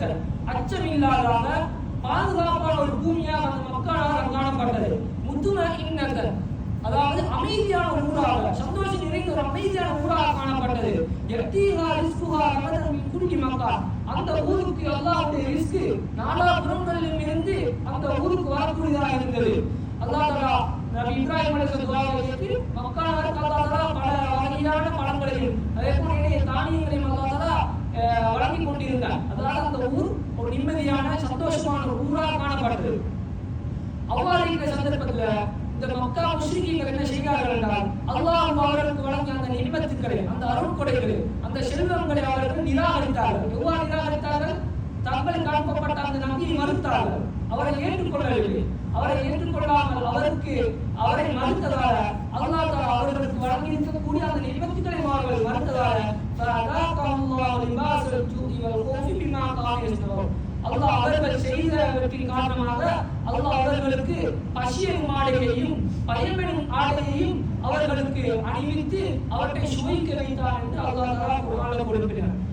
மக்கள் அச்சமில்லாத பாதுகாப்பான ஒரு பூமியாக அந்த மக்களால் காணப்பட்டது. முத்துமஇன்னத்தன், அதாவது அமைதியான ஊராக, சந்தோஷம் நிறைந்த ஒரு அமைதியான ஊராக காணப்பட்டது. யக்தீஹா ரிஸ்குஹா ரமதன் மின் குல்லி மக்கள், அந்த ஊருக்கு அல்லாஹ்வுடைய ரிஸ்க் நாலாபுறங்களிலும் இருந்து அந்த ஊருக்கு வரக்கூடியதாக இருந்தது. அல்லாஹ் தஆலா நபி இப்ராஹிம் அலைஹிஸ்ஸலாம் துஆவை கேட்டு மக்களுக்கு அல்லாஹ் தஆலா பல வகையான பழங்களையும் அதேபோல நிறைய தானியங்களையும் அல்லாஹ் தஆலா வழங்கி கொண்டிருந்தார். அதனால அந்த ஊர் ஒரு நிம்மதியான சந்தோஷமான ஒரு ஊராக காணப்பட்டது. அவ்வாறு இருக்கிற சந்தர்ப்பத்தில் இந்த மக்கா முஸ்லிம்கள் என்ன செய்கிறார்கள் என்றால், அல்லாஹ் அவர்களுக்கு வழங்கிய அந்த நிம்மத்துக்களை, அந்த அருட்கொடைகளை, அந்த செல்வங்களை அவர்கள் நிராகரித்தார்கள். எவ்வாறு நிராகரித்தார்கள்? தங்களுக்கு அனுப்பப்பட்ட அந்த நபியை மறுத்தார்கள், அவரை ஏற்றுக்கொள்ளவில்லை. அவரை ஏற்றுக்கொள்ளாமல் அவரை மறுத்ததால அல்லாஹ் தஆலா அவர்களுக்கு வழங்கி இருக்கக்கூடிய அந்த நிம்மத்துக்களை அவர்கள் மறுத்ததால அல்லாஹ் அவர்கள் செய்தவற்றின் காரணமாக அல்லாஹ் அவர்களுக்கு பசியெனும் ஆடையையும் பயமெனும் ஆடையையும் அவர்களுக்கு அணிவித்து அவற்றை சுவைக்க வைத்தார் என்று அல்லாஹ் தஆலா குர்ஆனில் குறிப்பிட்டார்.